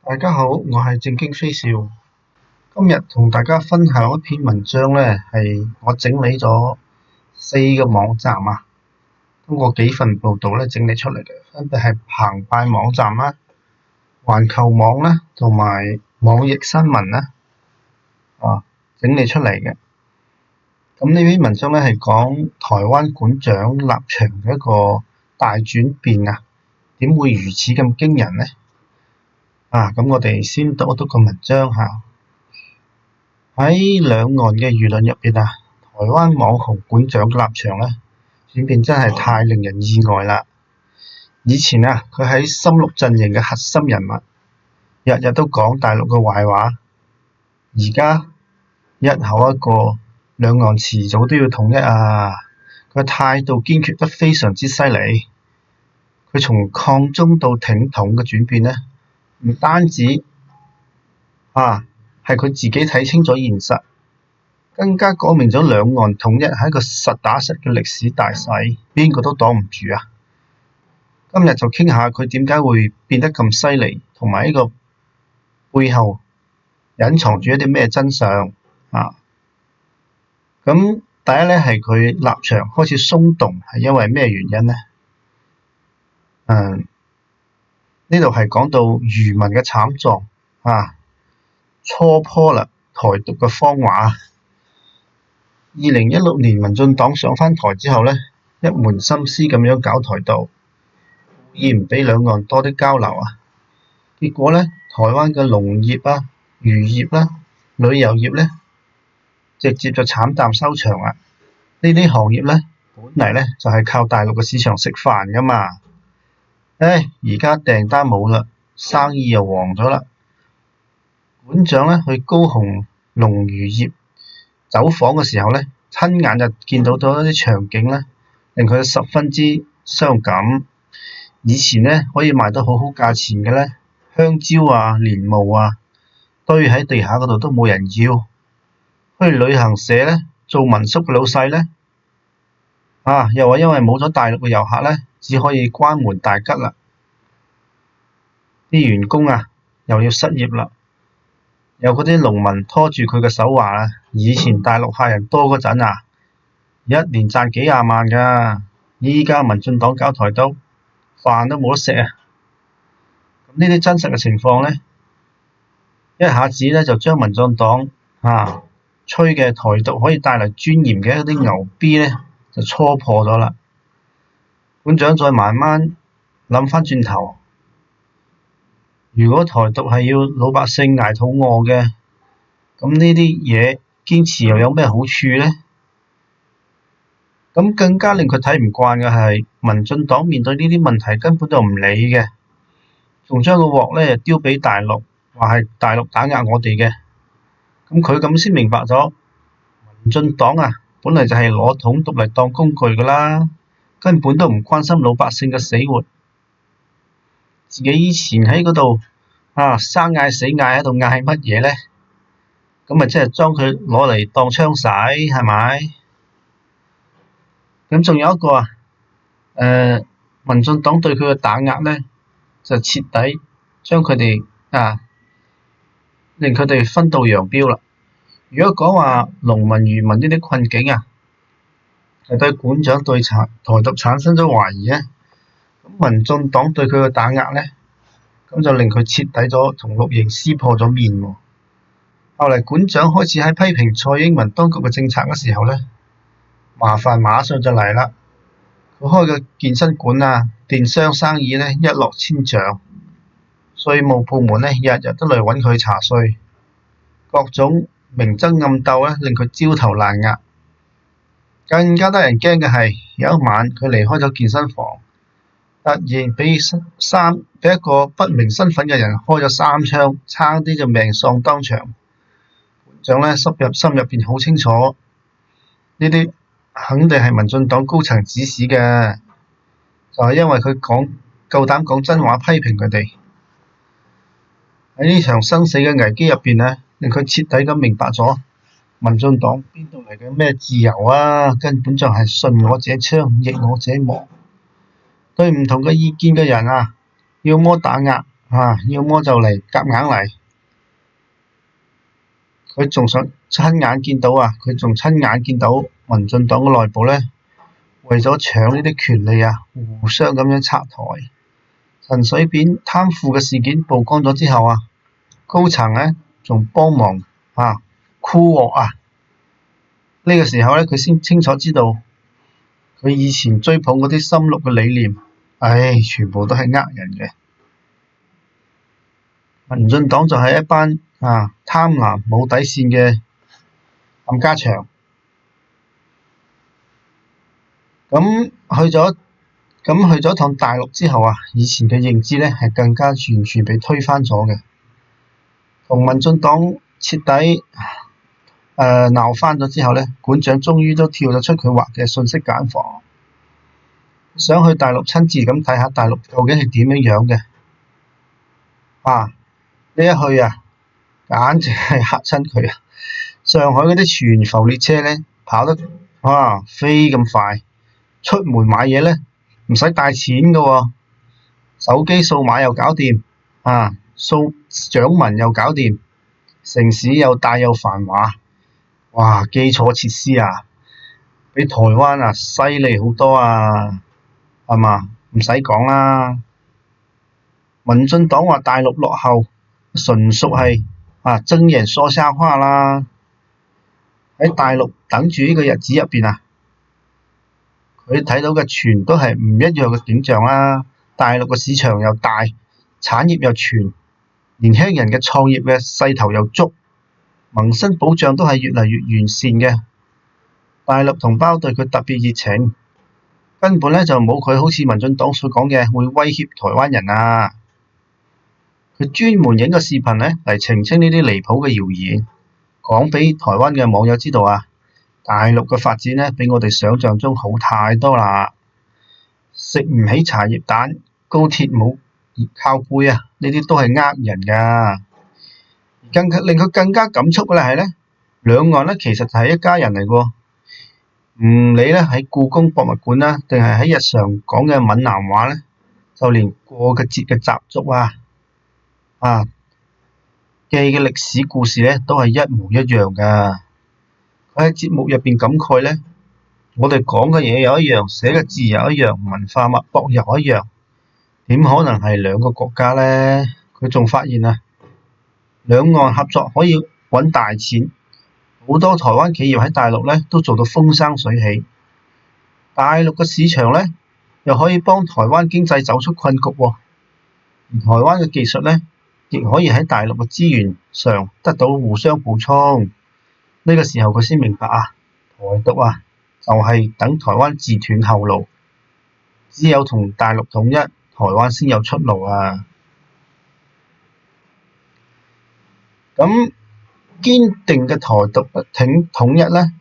大家好，我係正經飛少。今日同大家分享一篇文章呢，係我整理咗4個網站啊，通過幾份報道咧整理出嚟嘅，分別係澎湃網站啦、環球網啦，同埋網易新聞啦，整理出嚟嘅。咁呢篇文章咧係講台灣館長立場嘅一個大轉變啊，點會如此咁驚人呢？咁我哋先讀一讀個文章嚇。喺兩岸嘅輿論入邊啊，台灣網紅館長嘅立場咧轉變真係太令人意外啦！以前啊，佢喺深綠陣營嘅核心人物，日日都講大陸嘅壞話，而家一口一個兩岸遲早都要統一啊！佢態度堅決得非常之犀利，佢從抗中到挺統嘅轉變咧，唔單止係佢自己睇清咗現實，更加講明咗兩岸統一係一個實打實嘅歷史大勢，邊個都擋唔住啊！今日就傾下佢點解會變得咁犀利，同埋呢個背後隱藏住一啲咩真相啊！咁第一咧係佢立場開始鬆動，係因為咩原因呢？呢度係講到漁民嘅慘狀初破啦台獨嘅謊話。2016年民進黨上返台之後呢，一門心思咁樣搞台獨，故意唔俾兩岸多啲交流啊。結果呢，台灣嘅農業啊、漁業啦、旅遊業呢，直接就慘淡收場啦。呢啲行業呢，本嚟呢就係靠大陸嘅市場食飯噶嘛。而家訂單冇啦，生意又黃咗啦。館長呢去高雄農漁業走訪嘅時候呢，親眼就見到咗一啲場景呢，令佢十分之傷感。以前呢可以賣到好好價錢嘅呢，香蕉啊、蓮霧啊，堆喺地下嗰度都冇人要。去旅行社呢做民宿嘅老細呢，又話因為冇咗大陸嘅遊客呢，只可以關門大吉啦。啲員工又要失業啦。有嗰啲農民拖住佢嘅手話以前大陸客人多嗰陣一年賺幾廿萬㗎，依家民進黨搞台獨，飯都冇得食啊！咁呢啲真實嘅情況呢，一下子呢就將民進黨吹嘅台獨可以帶嚟尊嚴嘅一啲牛逼呢，就戳破咗啦。館長再慢慢諗返轉頭，如果台獨係要老百姓捱肚餓嘅，咁呢啲嘢堅持又有咩好處呢？咁更加令佢睇唔慣嘅係，民進黨面對呢啲問題根本就唔理嘅，仲將個鑊呢丟俾大陸，話係大陸打壓我哋嘅。咁佢咁先明白咗，民進黨本嚟就係攞統獨嚟當工具㗎啦，根本都唔關心老百姓嘅死活。自己以前喺嗰度生嗌死嗌喺度嗌乜嘢呢？咁咪即係將佢攞嚟當槍使係咪？咁仲有一個民進黨對佢嘅打壓呢，就徹底將佢哋令佢哋分道揚鑣啦。如果講話農民漁民呢啲困境係對館長對台獨產生咗懷疑呢，咁民進黨對佢嘅打壓呢，咁就令佢徹底咗同綠營撕破咗面喎。後嚟館長開始喺批評蔡英文當局嘅政策嘅時候呢，麻煩馬上就嚟啦。佢開嘅健身館電商生意呢一落千丈，稅務部門呢日日都嚟揾佢查稅，各種明爭暗鬥呢令佢焦頭爛額。更加得人驚嘅係，有一晚佢離開咗健身房，突然俾一個不明身份嘅人開咗3槍，差啲就命喪當場。館長呢心入邊好清楚，呢啲肯定係民進黨高層指使嘅，就係因為佢夠膽講真話批評佢哋。喺呢場生死嘅危機入邊呢，令佢徹底咁明白咗民進黨邊度嚟嘅咩自由根本就係順我者昌，逆我者亡。對唔同嘅意見嘅人要麼打壓，要麼就嚟夾硬嚟。佢仲想佢仲親眼見到民進黨嘅內部呢，為咗搶呢啲權利互相咁樣拆台。陳水扁貪腐嘅事件曝光咗之後高層呢仲幫忙箍鑊。呢個時候呢，佢先清楚知道佢以前追捧嗰啲深綠嘅理念，全部都係呃人嘅。民進黨就係一班貪婪冇底線嘅冚家祥。去咗趟大陸之後以前嘅認知呢係更加完全被推翻咗嘅。同民進黨徹底鬧翻咗之後呢，館長終於都跳咗出佢畫嘅信息繭房，想去大陸親自咁睇下大陸究竟係點樣嘅。呢一去簡直係嚇親佢。上海嗰啲全浮列車呢，跑得飛咁快，出門買嘢呢，唔使帶錢㗎喎，手機掃碼又搞掂，掃掌紋又搞掂，城市又大又繁華，基礎設施比台灣犀利好多係嘛？唔使講啦。民進黨話大陸落後，純屬係睜眼說瞎話啦。喺大陸等住呢個日子入邊佢睇到嘅全都係唔一樣嘅景象啦。大陸嘅市場又大，產業又全，年輕人嘅創業嘅勢頭又足，民生保障都係越嚟越完善嘅。大陸同胞對佢特別熱情，根本就冇佢好似民進黨所講嘅會威脅台灣人。佢專門影個視頻嚟澄清呢啲離譜嘅謠言，講俾台灣嘅網友知道大陸嘅發展比我哋想象中好太多啦。食唔起茶葉蛋，高鐵冇靠背呢啲都係呃人㗎。令佢更加感觸嘅係呢，兩岸其實係一家人嚟㗎。唔理喺故宮博物館定係喺日常講嘅閩南話呢，就連過嘅節嘅習俗記嘅歷史故事呢，都係一模一樣㗎。佢喺節目入邊感慨呢，我哋講嘅嘢又一樣，寫嘅字又一樣，文化脈搏又一樣，點可能係兩個國家呢？佢仲發現兩岸合作可以揾大錢，好多台灣企業喺大陸呢都做到風生水起。大陸嘅市場呢，又可以幫台灣經濟走出困局喎。而台灣嘅技術呢，亦可以喺大陸嘅資源上得到互相補充。呢個時候佢先明白台獨就係等台灣自斷後路，只有同大陸統一，台灣先有出路。咁堅定嘅台獨統一呢，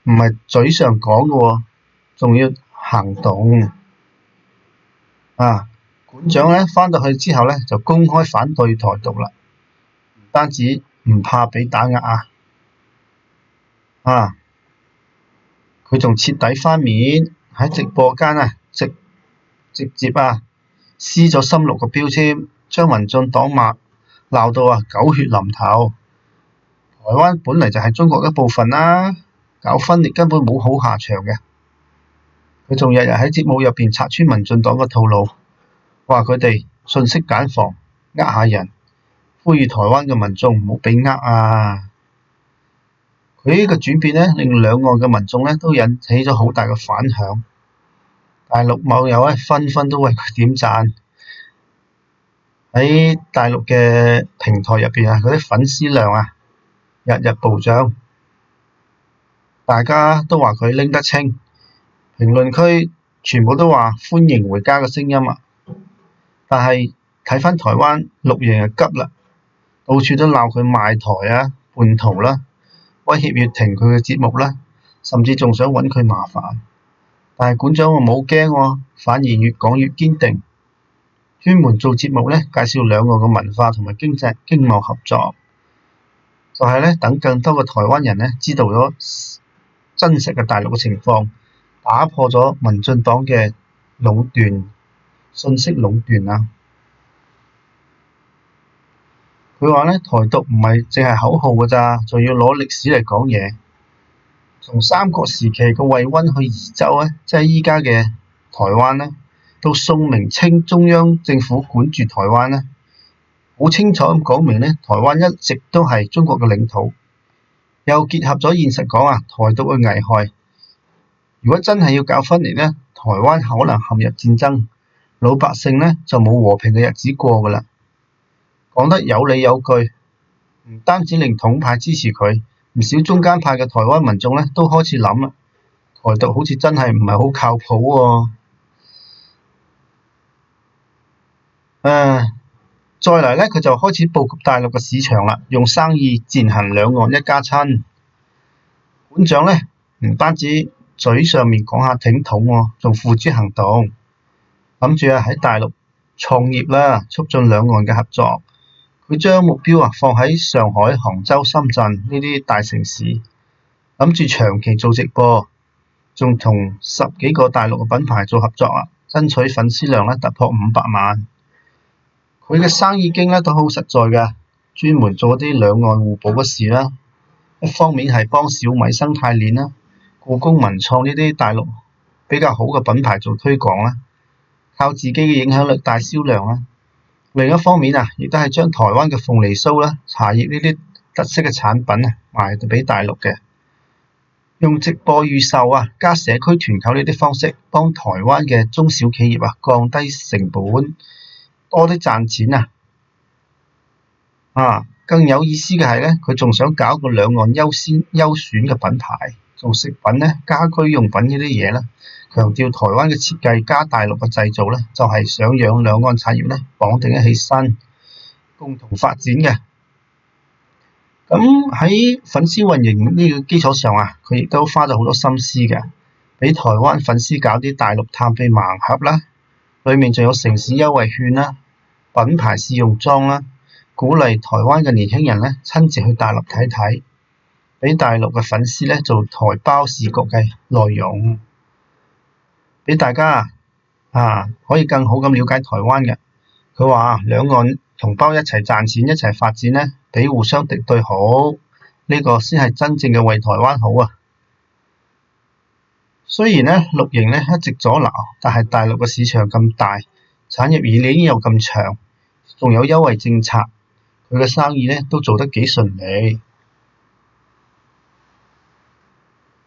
唔係嘴上講嘅喎，仲要行動。館長呢返到去之後呢，就公開反對台獨啦，唔單止唔怕俾打壓佢仲徹底翻面，喺直播間直接撕咗深綠嘅標籤，將民進黨鬧到狗血淋頭。台灣本嚟就係中國一部分啦，搞分裂根本冇好下場嘅。佢仲日日喺節目入邊拆穿民進黨嘅套路，話佢哋信息繭房呃下人，呼籲台灣嘅民眾唔好俾呃。佢呢個轉變呢，令兩岸嘅民眾呢都引起咗好大嘅反響。大陸網友紛紛都為佢點讚。喺大陸嘅平台入邊嗰啲粉絲量日日暴漲，大家都話佢拎得清。評論區全部都話歡迎回家嘅聲音但係睇返台灣綠營就急啦，到處都鬧佢賣台叛徒啦，威脅要停佢嘅節目啦，甚至仲想揾佢麻煩。但係館長冇驚反而越講越堅定，專門做節目呢，介紹兩岸嘅文化同埋經貿合作，就係呢，等更多嘅台灣人呢知道咗真實嘅大陸嘅情況，打破咗民進黨嘅壟斷信息壟斷佢話咧，台獨唔係淨係口號㗎咋，仲要攞歷史嚟講嘢。從三國時期嘅惠溫去夷州咧，即係依家嘅台灣咧，到宋明清中央政府管住台灣咧，好清楚咁講明咧，台灣一直都係中國嘅領土。又結合咗現實講啊，台獨嘅危害。如果真係要搞分裂咧，台灣可能陷入戰爭，老百姓咧就冇和平嘅日子過㗎啦。講得有理有據，唔單止令統派支持佢，唔少中間派嘅台灣民眾咧都開始諗啦，台獨好似真係唔係好靠譜喎。再嚟咧，佢就開始佈局大陸嘅市場啦，用生意踐行兩岸一家親。館長咧唔單止嘴上面講下挺統喎，仲付諸行動，諗住喺大陸創業啦，促進兩岸嘅合作。佢將目標放喺上海、杭州、深圳呢啲大城市，諗住長期做直播，仲同10幾個大陸嘅品牌做合作啊，爭取粉絲量突破500萬。佢嘅生意經都好實在㗎，專門做啲兩岸互補嘅事啦。一方面係幫小米生態鏈啦、故宮文創呢啲大陸比較好嘅品牌做推廣啦，靠自己嘅影響力帶銷量啦。另一方面亦都係將台灣嘅鳳梨酥啦、茶葉呢啲特色嘅產品賣俾大陸嘅，用直播預售加社區團購呢啲方式，幫台灣嘅中小企業降低成本，多啲賺錢更有意思嘅係咧，佢仲想搞個兩岸優選嘅品牌，做食品咧、家居用品呢啲嘢咧，強調台灣嘅設計加大陸嘅製造咧，就係想讓兩岸產業咧綁定一起身，共同發展嘅。咁喺粉絲運營呢個基礎上佢亦都花咗好多心思嘅，俾台灣粉絲搞啲大陸探秘盲盒啦，裡面仲有城市優惠券啦、品牌試用裝啦。鼓勵台灣嘅年輕人咧親自去大陸睇睇，俾大陸嘅粉絲咧做台胞視覺嘅內容，俾大家可以更好咁了解台灣嘅。佢話兩岸同胞一齊賺錢一齊發展咧，比互相敵對好，呢個先係真正嘅為台灣好啊。雖然咧綠營咧一直阻撓，但係大陸嘅市場咁大，產業鏈又咁長，仲有優惠政策。佢嘅生意咧都做得幾順利，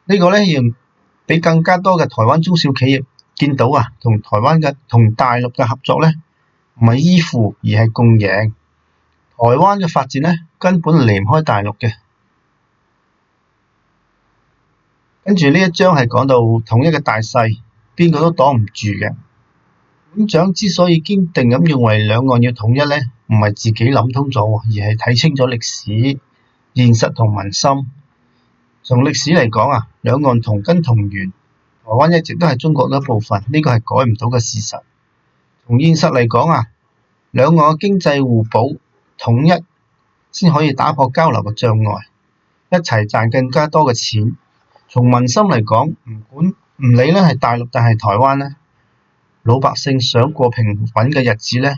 呢個咧讓俾更加多嘅台灣中小企業見到同大陸嘅合作咧唔係依附而係共贏。台灣嘅發展咧根本離唔開大陸嘅。跟住呢一章係講到統一嘅大勢，邊個都擋唔住嘅。館長之所以堅定咁認為兩岸要統一咧，唔係自己諗通咗，而係睇清咗歷史、現實同民心。從歷史嚟講兩岸同根同源，台灣一直都係中國嘅一部分，呢個係改唔到嘅事實。從現實嚟講兩岸嘅經濟互補統一，先可以打破交流嘅障礙，一齊賺更加多嘅錢。從民心嚟講，唔理咧係大陸定係台灣咧，老百姓想過平穩嘅日子咧，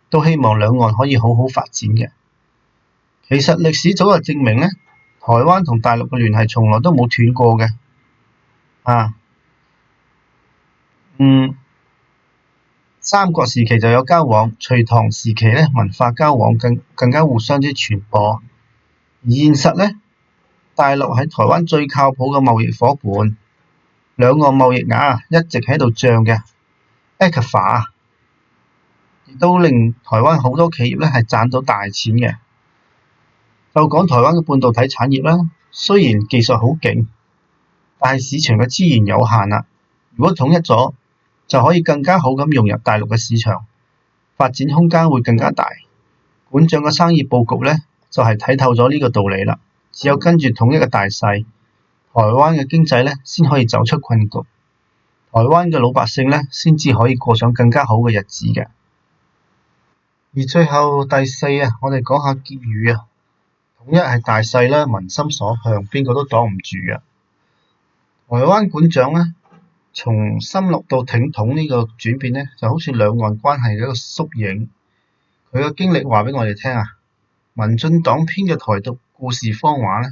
都希望兩岸可以好好發展嘅。其實歷史早就證明咧，台灣同大陸嘅聯繫從來都冇斷過嘅。三國時期就有交往，隋唐時期咧文化交往更加互相之傳播。而現實咧，大陸喺台灣最靠譜嘅貿易夥伴，兩岸貿易額一直喺度漲嘅。ECFA 亦都令台灣好多企業咧係賺到大錢嘅。就講台灣嘅半導體產業啦，雖然技術好勁，但係市場嘅資源有限啦。如果統一咗，就可以更加好咁融入大陸嘅市場，發展空間會更加大。館長嘅生意佈局咧，就係睇透咗呢個道理啦。只有跟住統一嘅大勢，台灣嘅經濟咧先可以走出困局。台灣嘅老百姓咧，先至可以過上更加好嘅日子嘅。而最後第四我哋講下結語統一係大勢啦，民心所向，邊個都擋唔住嘅。台灣館長咧，從深綠到挺統呢個轉變咧，就好似兩岸關係嘅一個縮影。佢嘅經歷話俾我哋聽民進黨編嘅台獨故事謊話呢，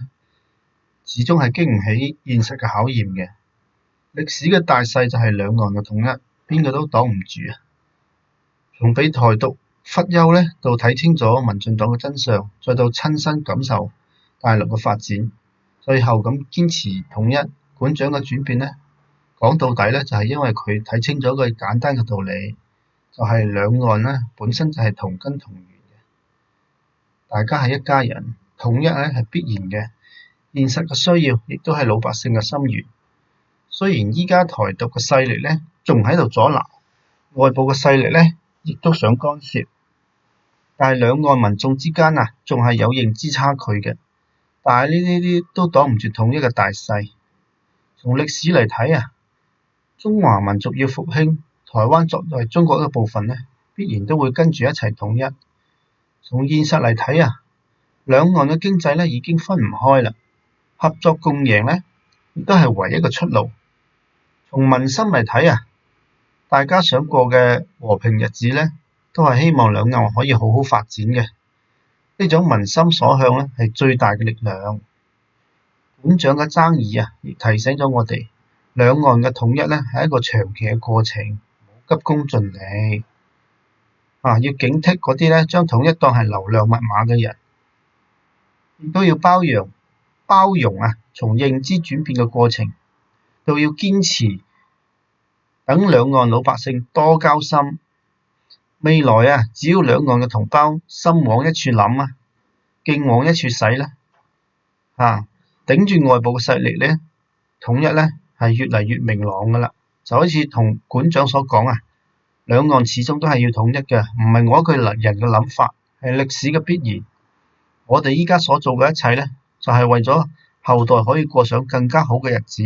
始終係經唔起現實嘅考驗嘅。歷史嘅大勢就係兩岸嘅統一，邊個都擋唔住啊！從俾台獨忽悠呢，到睇清楚民進黨嘅真相，再到親身感受大陸嘅發展，最後咁堅持統一，館長嘅轉變呢，講到底呢，就係因為佢睇清咗一個簡單嘅道理，就係兩岸呢本身就係同根同源嘅，大家係一家人，統一呢係必然嘅，現實嘅需要亦都係老百姓嘅心願。雖然依家台獨嘅勢力呢仲喺度阻撓，外部嘅勢力呢亦都想干涉，但係兩岸民眾之間啊仲係有認知差距嘅。但係呢啲都擋唔住統一嘅大勢。從歷史嚟睇啊，中華民族要復興，台灣作為中國一部分呢，必然都會跟住一齊統一。從現實嚟睇啊，兩岸嘅經濟呢已經分唔開啦，合作共贏呢亦都係唯一嘅出路。從民心嚟睇啊，大家想過嘅和平日子呢，都係希望兩岸可以好好發展嘅。呢種民心所向呢，係最大嘅力量。館長嘅爭議啊，亦提醒咗我哋，兩岸嘅統一呢係一個長期嘅過程，冇急功近利。要警惕嗰啲呢將統一當係流量密碼嘅人，亦都要包容啊，從認知轉變嘅過程，都要堅持，等兩岸老百姓多交心。未來啊，只要兩岸嘅同胞心往一處諗啊，勁往一處使咧，頂住外部嘅勢力咧，統一咧係越嚟越明朗噶啦。就好似同館長所講啊，兩岸始終都係要統一嘅，唔係我一個人嘅諗法，係歷史嘅必然。我哋依家所做嘅一切咧，就係為咗後代可以過上更加好嘅日子。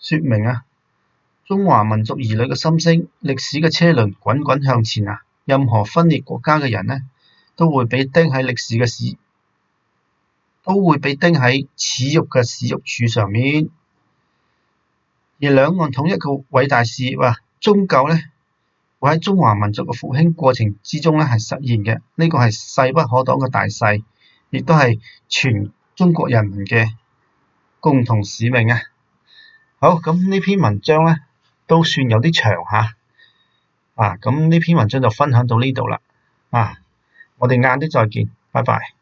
説明啊，中華民族兒女嘅心聲，歷史嘅車輪滾滾向前啊！任何分裂國家嘅人呢，都會被釘喺恥辱嘅恥辱柱上面。而兩岸統一嘅偉大事業啊，終究呢會喺中華民族嘅復興過程之中呢係實現嘅。呢個係勢不可擋嘅大勢，亦都係全中國人民嘅共同使命啊！好，咁呢篇文章呢都算有啲長嚇，咁呢篇文章就分享到呢度啦，我哋晏啲再見，拜拜。